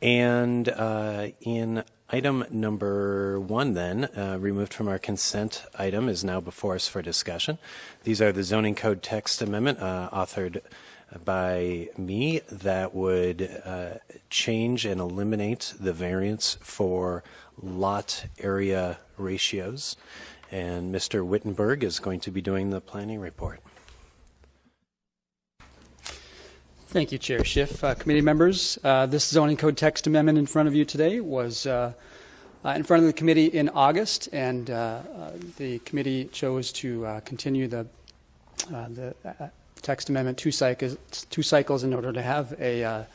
And in item number 1 then, removed from our consent item, is now before us for discussion. These are the zoning code text amendment authored by me that would change and eliminate the variance for lot area ratios. And Mr. Wittenberg is going to be doing the planning report. Thank you, Chair Schiff. Committee members, this zoning code text amendment in front of you today was in front of the committee in August, and the committee chose to continue the text amendment two cycles in order to have a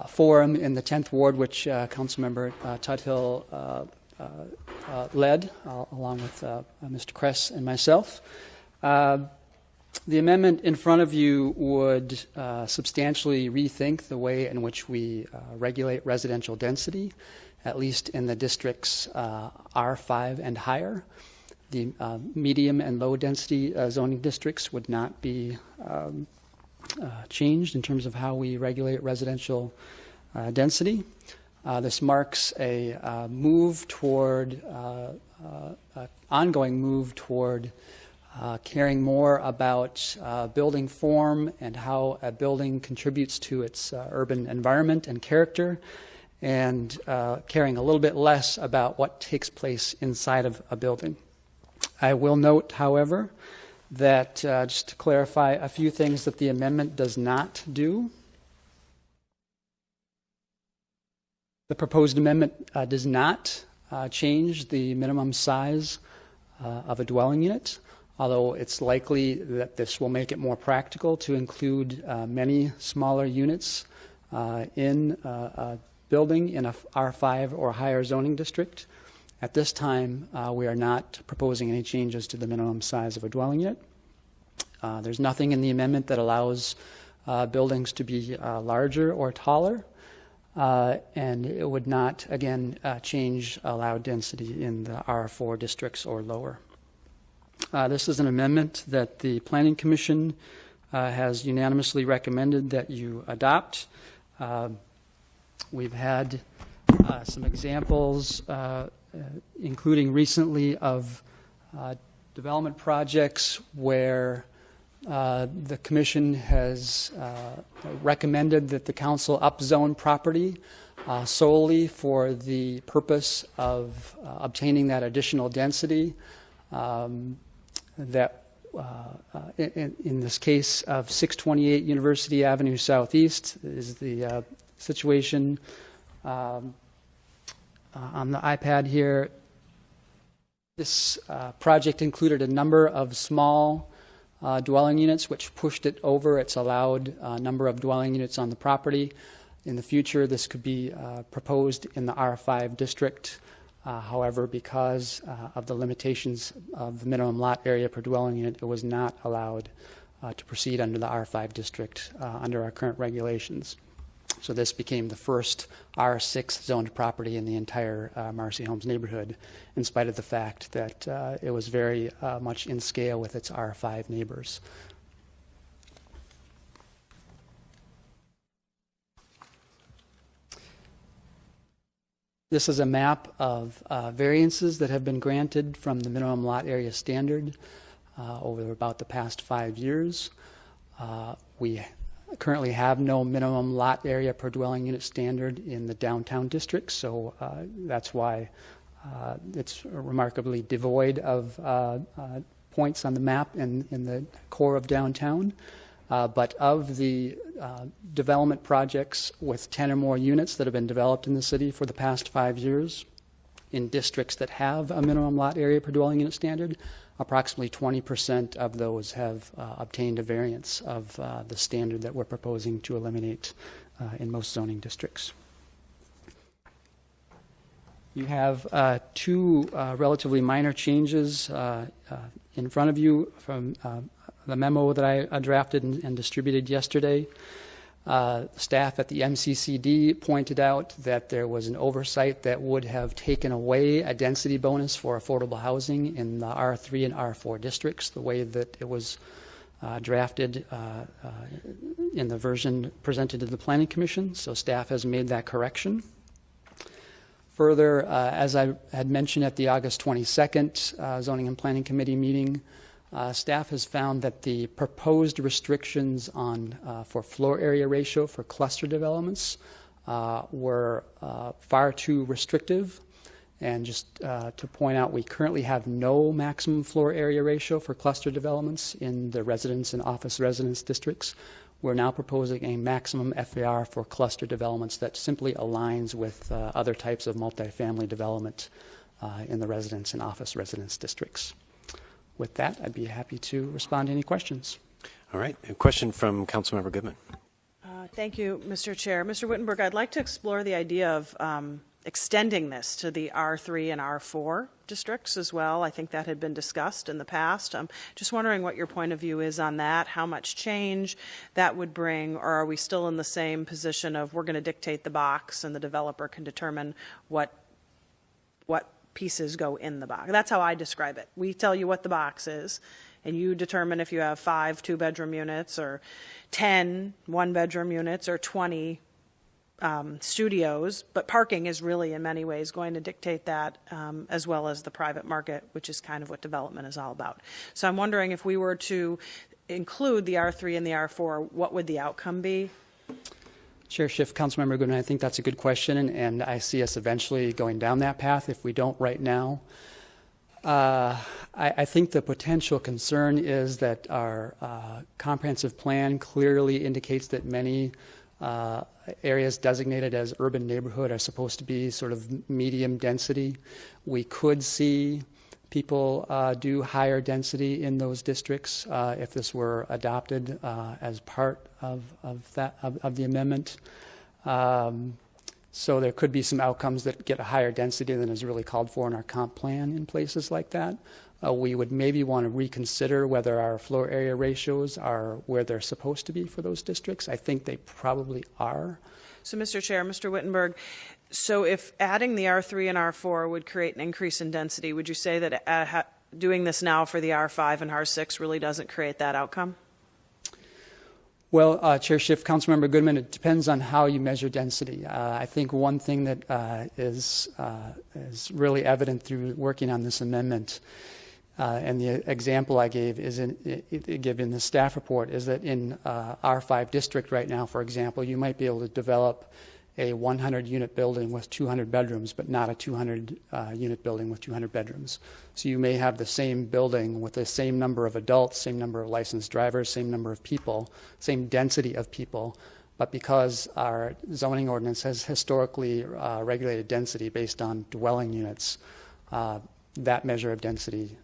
forum in the 10th Ward, which Councilmember Tuthill led, along with Mr. Kress and myself. The amendment in front of you would substantially rethink the way in which we regulate residential density, at least in the districts R5 and higher. The medium and low density zoning districts would not be changed in terms of how we regulate residential density. This marks a move toward, ongoing move toward caring more about building form and how a building contributes to its urban environment and character, and caring a little bit less about what takes place inside of a building. I will note, however, that just to clarify a few things that the amendment does not do. The proposed amendment does not change the minimum size of a dwelling unit, although it's likely that this will make it more practical to include many smaller units in a building in a R5 or higher zoning district. At this time, we are not proposing any changes to the minimum size of a dwelling unit. There's nothing in the amendment that allows buildings to be larger or taller, and it would not, again, change allowed density in the R4 districts or lower. This is an amendment that the Planning Commission has unanimously recommended that you adopt. We've had some examples, including recently, of development projects where the Commission has recommended that the Council upzone property solely for the purpose of obtaining that additional density. That in this case of 628 University Avenue Southeast is the situation on the iPad here. This project included a number of small dwelling units, which pushed it over its allowed number of dwelling units on the property. In the future, this could be proposed in the R5 district. However, because of the limitations of the minimum lot area per dwelling unit, it was not allowed to proceed under the R5 district under our current regulations. So this became the first R6 zoned property in the entire Marcy Homes neighborhood, in spite of the fact that it was very much in scale with its R5 neighbors. This is a map of variances that have been granted from the minimum lot area standard over about the past 5 years. We currently have no minimum lot area per dwelling unit standard in the downtown district, so that's why it's remarkably devoid of points on the map in the core of downtown. But of the development projects with 10 or more units that have been developed in the city for the past 5 years, in districts that have a minimum lot area per dwelling unit standard, approximately 20% of those have obtained a variance of the standard that we're proposing to eliminate in most zoning districts. You have two relatively minor changes in front of you from the memo that I drafted and distributed yesterday. Staff at the MCCD pointed out that there was an oversight that would have taken away a density bonus for affordable housing in the R3 and R4 districts, the way that it was drafted in the version presented to the Planning Commission, so staff has made that correction. Further, as I had mentioned at the August 22nd Zoning and Planning Committee meeting, staff has found that the proposed restrictions on for floor area ratio for cluster developments were far too restrictive. And just to point out, we currently have no maximum floor area ratio for cluster developments in the residence and office residence districts. We're now proposing a maximum FAR for cluster developments that simply aligns with other types of multifamily development in the residence and office residence districts. With that, I'd be happy to respond to any questions. All right. A question from Councilmember Goodman. Thank you, Mr. Chair. Mr. Wittenberg, I'd like to explore the idea of extending this to the R3 and R4 districts as well. I think that had been discussed in the past. I'm just wondering what your point of view is on that, how much change that would bring, or are we still in the same position of we're going to dictate the box and the developer can determine what pieces go in the box? That's how I describe it. We tell you what the box is, and you determine if you have 5 two-bedroom units or 10 one-bedroom units or 20 studios, but parking is really in many ways going to dictate that, as well as the private market, which is kind of what development is all about. So I'm wondering if we were to include the R3 and the R4, what would the outcome be? Chair Schiff, Councilmember Goodman, I think that's a good question, and I see us eventually going down that path if we don't right now. I think the potential concern is that our comprehensive plan clearly indicates that many areas designated as urban neighborhood are supposed to be sort of medium density. We could see people do higher density in those districts if this were adopted as part of the amendment. So there could be some outcomes that get a higher density than is really called for in our comp plan in places like that. We would maybe want to reconsider whether our floor area ratios are where they're supposed to be for those districts. I think they probably are. So, Mr. Chair, Mr. Wittenberg, so if adding the R3 and R4 would create an increase in density, would you say that doing this now for the R5 and R6 really doesn't create that outcome? Well, Chair Schiff, Councilmember Goodman, it depends on how you measure density. I think one thing that is really evident through working on this amendment, and the example I gave in the staff report, is that in R5 district right now, for example, you might be able to develop a 100-unit building with 200 bedrooms, but not a 200-unit building with 200 bedrooms. So you may have the same building with the same number of adults, same number of licensed drivers, same number of people, same density of people, but because our zoning ordinance has historically regulated density based on dwelling units, that measure of density,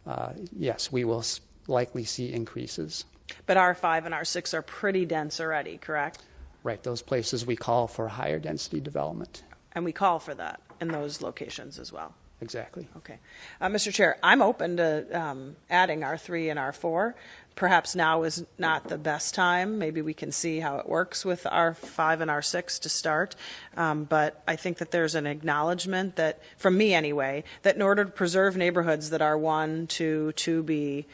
yes, we will likely see increases. But R5 and R6 are pretty dense already, correct? Right, those places we call for higher density development. And we call for that in those locations as well. Exactly. Okay. Mr. Chair, I'm open to adding R3 and R4. Perhaps now is not the best time. Maybe we can see how it works with R5 and R6 to start. But I think that there's an acknowledgement that, from me anyway, that in order to preserve neighborhoods that are 1, 2, 2B,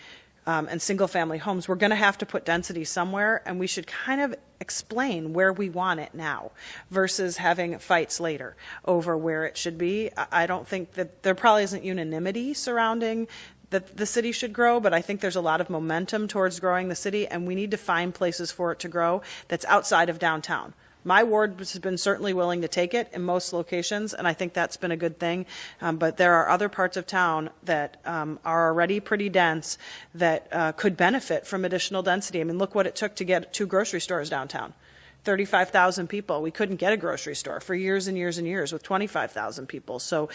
and single-family homes, we're going to have to put density somewhere, and we should kind of explain where we want it now versus having fights later over where it should be. I don't think that there probably isn't unanimity surrounding that the city should grow, but I think there's a lot of momentum towards growing the city, and we need to find places for it to grow that's outside of downtown. My ward has been certainly willing to take it in most locations, and I think that's been a good thing. But there are other parts of town that are already pretty dense that could benefit from additional density. I mean, look what it took to get 2 grocery stores downtown. 35,000 people. We couldn't get a grocery store for years and years and years with 25,000 people. So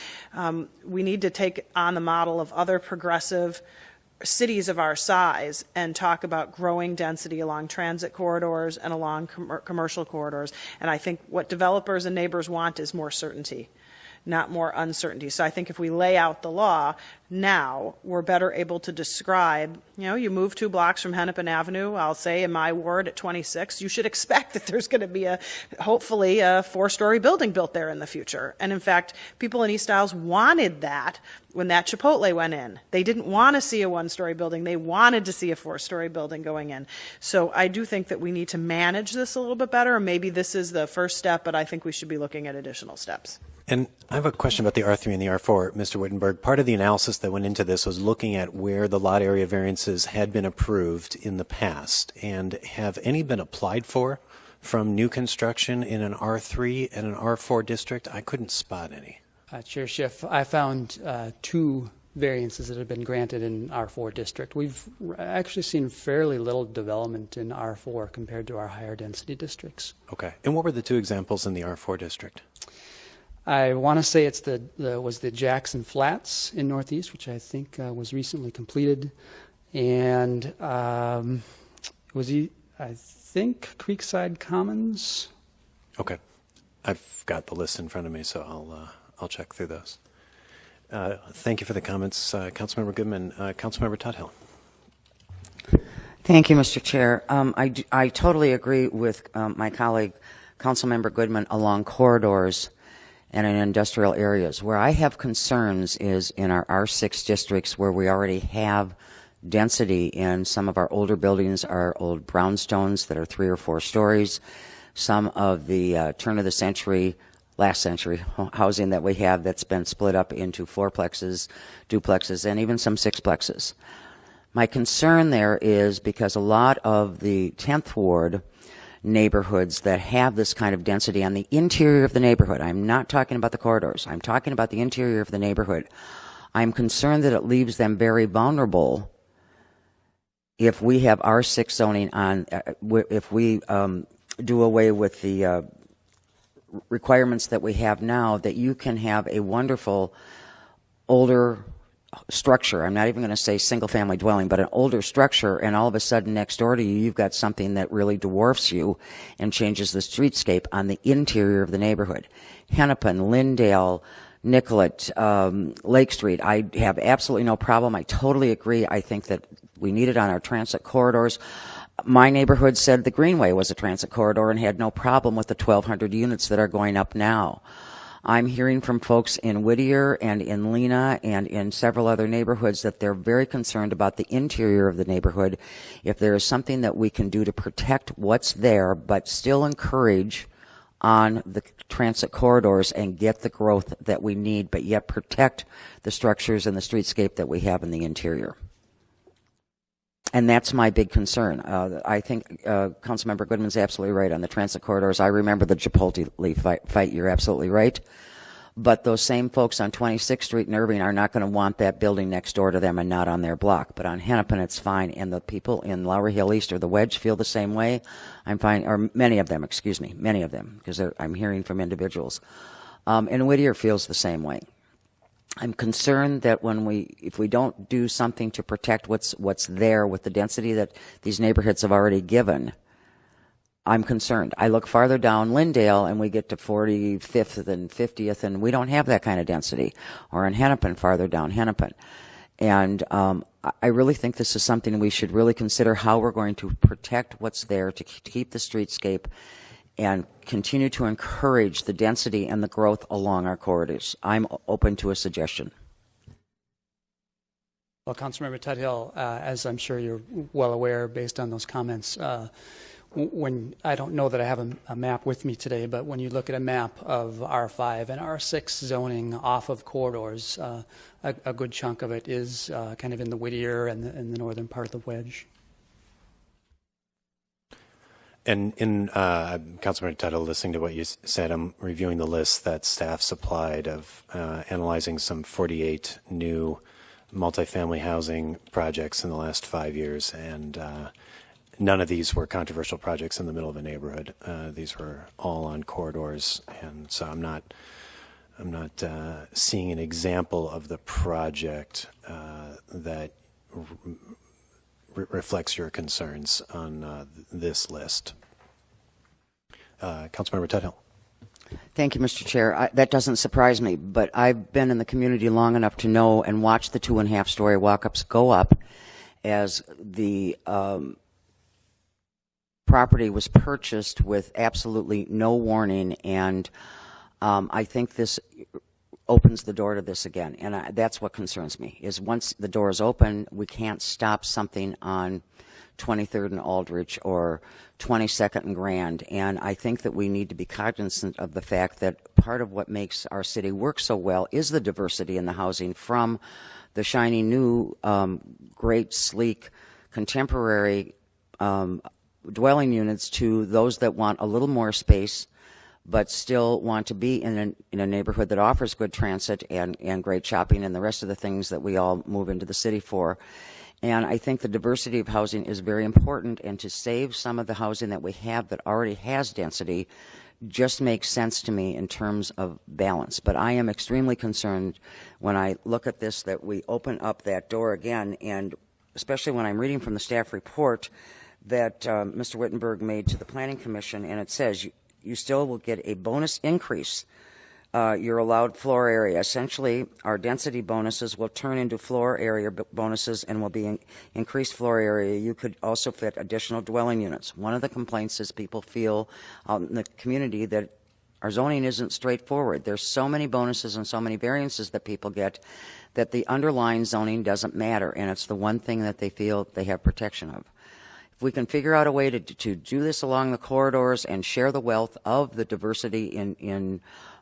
we need to take on the model of other progressive cities of our size and talk about growing density along transit corridors and along commercial corridors. And I think what developers and neighbors want is more certainty, not more uncertainty. So I think if we lay out the law now, we're better able to describe, you move 2 blocks from Hennepin Avenue, I'll say in my ward at 26, you should expect that there's going to be hopefully a 4-story building built there in the future. And in fact, people in East Isles wanted that when that Chipotle went in. They didn't want to see a 1-story building. They wanted to see a 4-story building going in. So I do think that we need to manage this a little bit better. And maybe this is the first step, but I think we should be looking at additional steps. And I have a question about the R3 and the R4, Mr. Wittenberg. Part of the analysis that went into this was looking at where the lot area variances had been approved in the past. And have any been applied for from new construction in an R3 and an R4 district? I couldn't spot any. Chair Schiff, I found 2 variances that have been granted in R4 district. We've actually seen fairly little development in R4 compared to our higher density districts. Okay. And what were the 2 examples in the R4 district? I want to say it's the Jackson Flats in Northeast, which I think was recently completed, and I think Creekside Commons. Okay, I've got the list in front of me, so I'll check through those. Thank you for the comments, Councilmember Goodman. Councilmember Tuthill. Thank you, Mr. Chair. I totally agree with my colleague, Councilmember Goodman, along corridors and in industrial areas. Where I have concerns is in our R6 districts, where we already have density in some of our older buildings, our old brownstones that are 3 or 4 stories, some of the turn of the century, last century housing that we have that's been split up into 4plexes, duplexes, and even some 6plexes. My concern there is because a lot of the 10th Ward neighborhoods that have this kind of density on the interior of the neighborhood, I'm not talking about the corridors, I'm talking about the interior of the neighborhood, I'm concerned that it leaves them very vulnerable if we have R6 zoning on, if we do away with the requirements that we have now, that you can have a wonderful older structure. I'm not even going to say single family dwelling, but an older structure, and all of a sudden next door to you, you've got something that really dwarfs you and changes the streetscape on the interior of the neighborhood. Hennepin, Lindale, Nicollet, Lake Street, I have absolutely no problem. I totally agree. I think that we need it on our transit corridors. My neighborhood said the Greenway was a transit corridor and had no problem with the 1,200 units that are going up now. I'm hearing from folks in Whittier and in Lena and in several other neighborhoods that they're very concerned about the interior of the neighborhood. If there is something that we can do to protect what's there, but still encourage on the transit corridors and get the growth that we need, but yet protect the structures and the streetscape that we have in the interior. And that's my big concern. I think Councilmember Goodman's absolutely right on the transit corridors. I remember the Chipotle fight. You're absolutely right. But those same folks on 26th Street in Irving are not going to want that building next door to them and not on their block. But on Hennepin, it's fine. And the people in Lowry Hill East or the Wedge feel the same way. I'm fine, or many of them, because I'm hearing from individuals. And Whittier feels the same way. I'm concerned that if we don't do something to protect what's there with the density that these neighborhoods have already given, I'm concerned. I look farther down Lindale and we get to 45th and 50th and we don't have that kind of density. Or in Hennepin, farther down Hennepin. And I really think this is something we should really consider, how we're going to protect what's there to keep the streetscape and continue to encourage the density and the growth along our corridors. I'm open to a suggestion. Well, Councilmember Tuthill, as I'm sure you're well aware based on those comments, when I don't know that I have a map with me today, but when you look at a map of R5 and R6 zoning off of corridors, a good chunk of it is kind of in the Whittier and the northern part of the Wedge. And in Councilmember Tuttle, listening to what you said, I'm reviewing the list that staff supplied of analyzing some 48 new multifamily housing projects in the last 5 years, and none of these were controversial projects in the middle of a neighborhood. These were all on corridors, and so I'm not seeing an example of the project that reflects your concerns on this list. Councilmember Tuthill. Thank you, Mr. Chair. That doesn't surprise me, but I've been in the community long enough to know and watch the 2.5-story walk-ups go up as the property was purchased with absolutely no warning, and I think this opens the door to this again, and that's what concerns me, is once the door is open, we can't stop something on 23rd and Aldrich or 22nd and Grand, and I think that we need to be cognizant of the fact that part of what makes our city work so well is the diversity in the housing, from the shiny new, great, sleek, contemporary dwelling units to those that want a little more space but still want to be in a neighborhood that offers good transit and great shopping and the rest of the things that we all move into the city for. And I think the diversity of housing is very important, and to save some of the housing that we have that already has density just makes sense to me in terms of balance. But I am extremely concerned when I look at this that we open up that door again, and especially when I'm reading from the staff report that Mr. Wittenberg made to the Planning Commission, and it says you still will get a bonus increase. Your allowed floor area. Essentially, our density bonuses will turn into floor area bonuses and will be increased floor area. You could also fit additional dwelling units. One of the complaints is people feel in the community that our zoning isn't straightforward. There's so many bonuses and so many variances that people get that the underlying zoning doesn't matter, and it's the one thing that they feel they have protection of. If we can figure out a way to do this along the corridors and share the wealth of the diversity in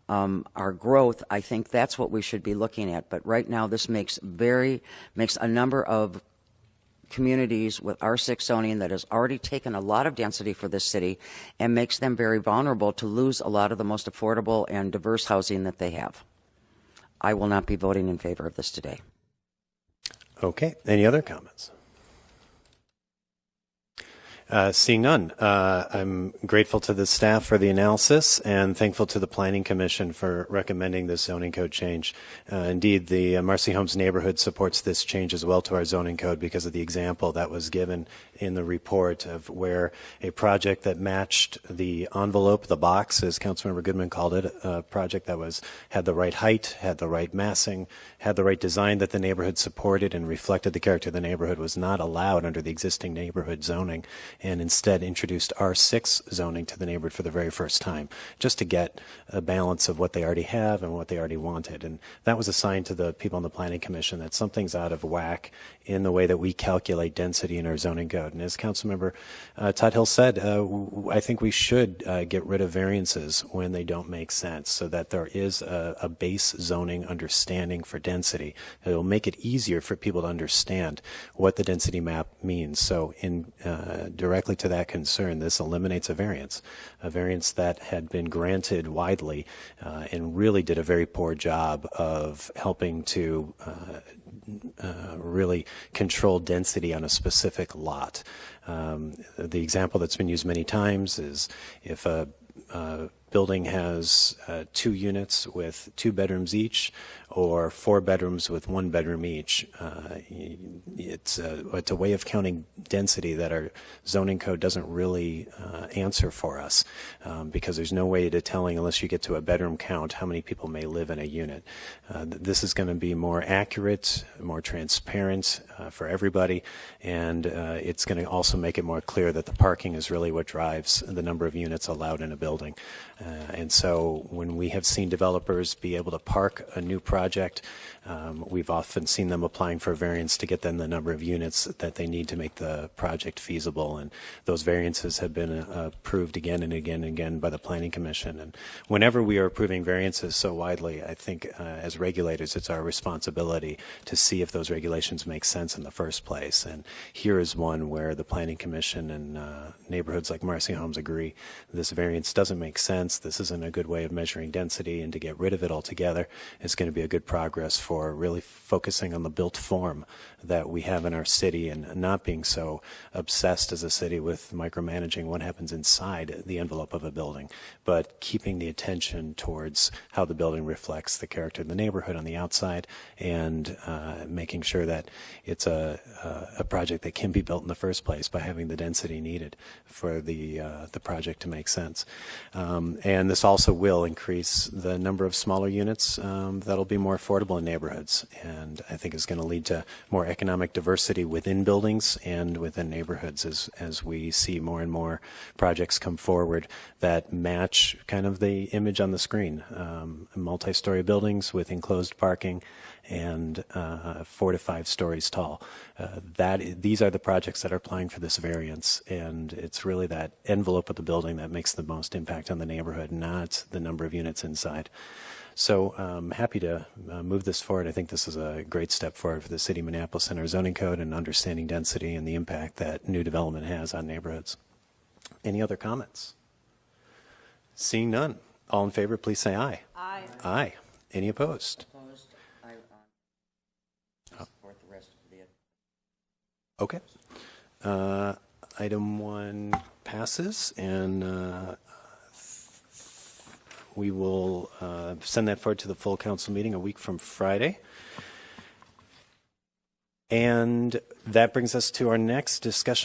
our growth, I think that's what we should be looking at. But right now, this makes a number of communities with R6 zoning that has already taken a lot of density for this city and makes them very vulnerable to lose a lot of the most affordable and diverse housing that they have. I will not be voting in favor of this today. Okay. Any other comments? Seeing none, I'm grateful to the staff for the analysis and thankful to the Planning Commission for recommending this zoning code change. Indeed, the Marcy Homes neighborhood supports this change as well to our zoning code because of the example that was given in the report of where a project that matched the envelope, the box, as Councilmember Goodman called it, a project that had the right height, had the right massing, had the right design that the neighborhood supported and reflected the character of the neighborhood, was not allowed under the existing neighborhood zoning, and instead introduced R6 zoning to the neighborhood for the very first time, just to get a balance of what they already have and what they already wanted. And that was a sign to the people on the Planning Commission that something's out of whack in the way that we calculate density in our zoning code. And as Councilmember Todd Hill said, I think we should get rid of variances when they don't make sense, so that there is a base zoning understanding for density. It will make it easier for people to understand what the density map means. So in directly to that concern, this eliminates a variance that had been granted widely and really did a very poor job of helping to really control density on a specific lot. The example that's been used many times is if a building has 2 units with 2 bedrooms each, or 4 bedrooms with 1 bedroom each. It's a way of counting density that our zoning code doesn't really answer for us, because there's no way to telling, unless you get to a bedroom count, how many people may live in a unit. This is going to be more accurate, more transparent for everybody, and it's going to also make it more clear that the parking is really what drives the number of units allowed in a building. And so when we have seen developers be able to park a new project, we've often seen them applying for a variance to get them the number of units that they need to make the project feasible. And those variances have been approved again and again and again by the Planning Commission. And whenever we are approving variances so widely, I think as regulators, it's our responsibility to see if those regulations make sense in the first place. And here is one where the Planning Commission and neighborhoods like Marcy Homes agree this variance doesn't make sense. This isn't a good way of measuring density, and to get rid of it altogether is going to be a good progress for really focusing on the built form that we have in our city, and not being so obsessed as a city with micromanaging what happens inside the envelope of a building, but keeping the attention towards how the building reflects the character of the neighborhood on the outside, and making sure that it's a project that can be built in the first place by having the density needed for the project to make sense. And this also will increase the number of smaller units that'll be more affordable in neighborhoods, and I think is going to lead to more economic diversity within buildings and within neighborhoods as we see more and more projects come forward that match kind of the image on the screen. Multi-story buildings with enclosed parking and 4 to 5 stories tall. These are the projects that are applying for this variance, and it's really that envelope of the building that makes the most impact on the neighborhood, not the number of units inside. So I'm happy to move this forward. I think this is a great step forward for the city of Minneapolis and our zoning code and understanding density and the impact that new development has on neighborhoods. Any other comments? Seeing none. All in favor, please say aye. Aye. Aye. Any opposed? Opposed? I support the rest of the. Okay. Item 1 passes, and we will send that forward to the full council meeting a week from Friday. And that brings us to our next discussion.